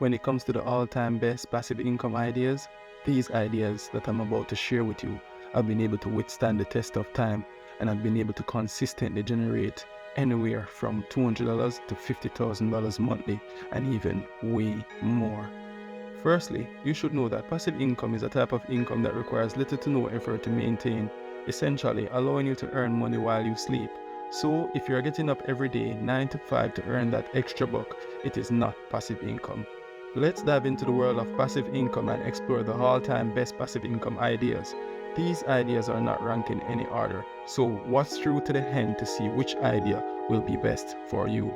When it comes to the all-time best passive income ideas, these ideas that I'm about to share with you have been able to withstand the test of time and have been able to consistently generate anywhere from $200 to $50,000 monthly and even way more. Firstly, you should know that passive income is a type of income that requires little to no effort to maintain, essentially allowing you to earn money while you sleep. So if you're getting up every day 9 to 5 to earn that extra buck, it is not passive income. Let's dive into the world of passive income and explore the all-time best passive income ideas. These ideas are not ranked in any order, so watch through to the end to see which idea will be best for you.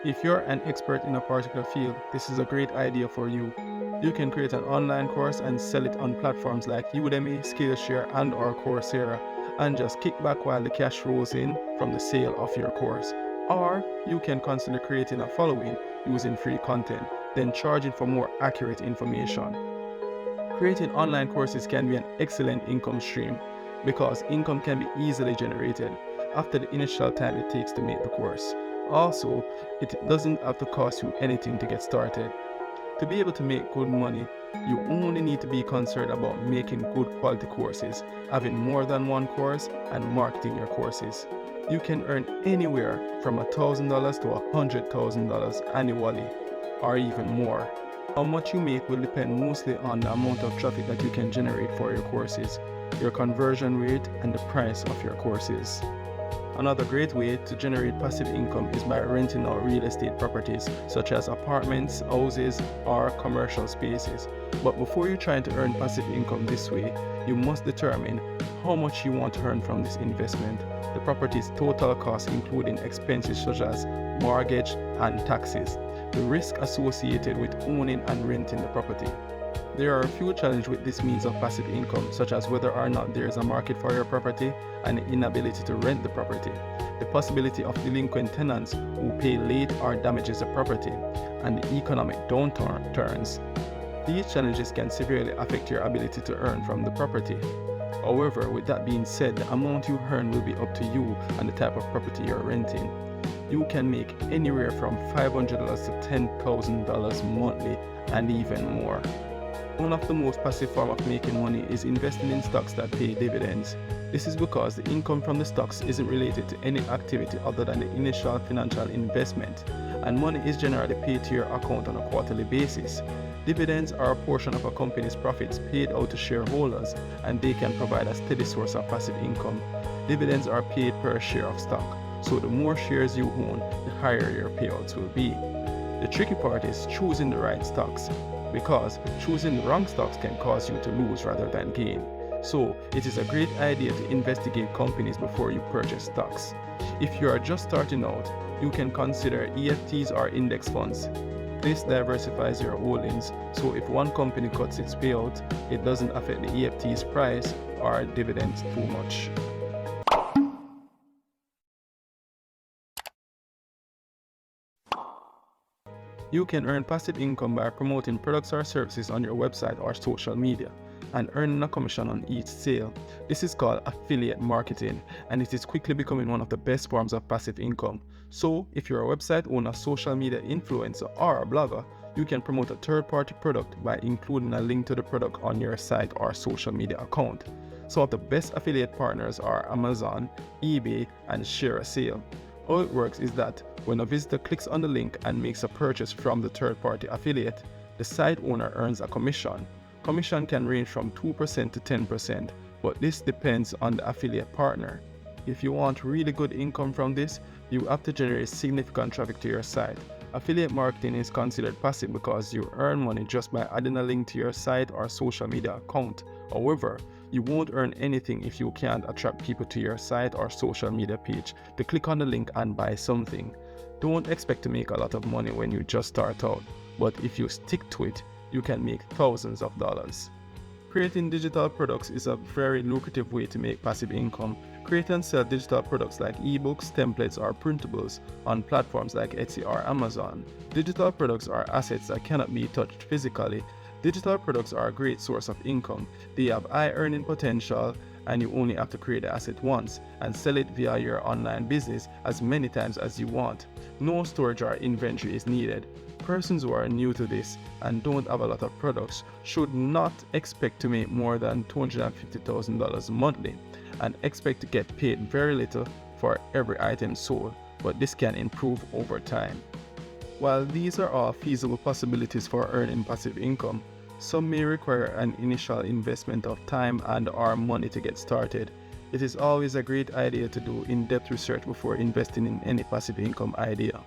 If you're an expert in a particular field, this is a great idea for you. You can create an online course and sell it on platforms like Udemy, Skillshare, and/or Coursera, and just kick back while the cash rolls in from the sale of your course. Or you can consider creating a following using free content, then charging for more accurate information. Creating online courses can be an excellent income stream because income can be easily generated after the initial time it takes to make the course. Also, it doesn't have to cost you anything to get started. To be able to make good money, you only need to be concerned about making good quality courses, having more than one course, and marketing your courses. You can earn anywhere from $1,000 to $100,000 annually, or even more. How much you make will depend mostly on the amount of traffic that you can generate for your courses, your conversion rate, and the price of your courses. Another great way to generate passive income is by renting out real estate properties such as apartments, houses, or commercial spaces. But before you try to earn passive income this way, you must determine how much you want to earn from this investment, the property's total cost including expenses such as mortgage and taxes, the risk associated with owning and renting the property. There are a few challenges with this means of passive income, such as whether or not there is a market for your property and the inability to rent the property, the possibility of delinquent tenants who pay late or damages the property, and the economic downturns. These challenges can severely affect your ability to earn from the property. However, with that being said, the amount you earn will be up to you and the type of property you're renting. You can make anywhere from $500 to $10,000 monthly and even more. One of the most passive forms of making money is investing in stocks that pay dividends. This is because the income from the stocks isn't related to any activity other than the initial financial investment, and money is generally paid to your account on a quarterly basis. Dividends are a portion of a company's profits paid out to shareholders, and they can provide a steady source of passive income. Dividends are paid per share of stock, so the more shares you own, the higher your payouts will be. The tricky part is choosing the right stocks, because choosing the wrong stocks can cause you to lose rather than gain. So it is a great idea to investigate companies before you purchase stocks. If you are just starting out, you can consider EFTs or index funds. This diversifies your holdings, so if one company cuts its payout, it doesn't affect the EFT's price or dividends too much. You can earn passive income by promoting products or services on your website or social media and earning a commission on each sale. This is called affiliate marketing, and it is quickly becoming one of the best forms of passive income. So if you're a website owner, social media influencer, or a blogger, you can promote a third-party product by including a link to the product on your site or social media account. Some of the best affiliate partners are Amazon, eBay, and ShareASale. How it works is that when a visitor clicks on the link and makes a purchase from the third-party affiliate, the site owner earns a commission. Commission can range from 2% to 10%, but this depends on the affiliate partner. If you want really good income from this, you have to generate significant traffic to your site. Affiliate marketing is considered passive because you earn money just by adding a link to your site or social media account. However, you won't earn anything if you can't attract people to your site or social media page to click on the link and buy something. Don't expect to make a lot of money when you just start out, but if you stick to it, you can make thousands of dollars. Creating digital products is a very lucrative way to make passive income. Create and sell digital products like ebooks, templates, or printables on platforms like Etsy or Amazon. Digital products are assets that cannot be touched physically. Digital products are a great source of income. They have high earning potential and you only have to create the asset once and sell it via your online business as many times as you want. No storage or inventory is needed. Persons who are new to this and don't have a lot of products should not expect to make more than $250,000 monthly and expect to get paid very little for every item sold, but this can improve over time. While these are all feasible possibilities for earning passive income, some may require an initial investment of time and/or money to get started. It is always a great idea to do in-depth research before investing in any passive income idea.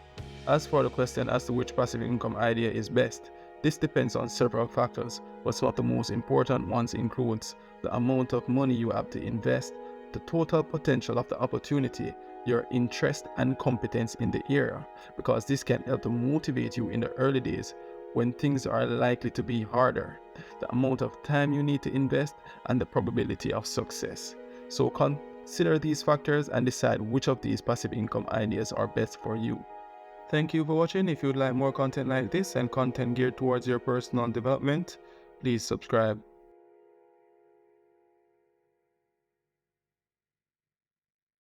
As for the question as to which passive income idea is best, this depends on several factors, but some of the most important ones includes the amount of money you have to invest, the total potential of the opportunity, your interest and competence in the area, because this can help to motivate you in the early days when things are likely to be harder, the amount of time you need to invest, and the probability of success. So consider these factors and decide which of these passive income ideas are best for you. Thank you for watching. If you'd like more content like this and content geared towards your personal development, please subscribe.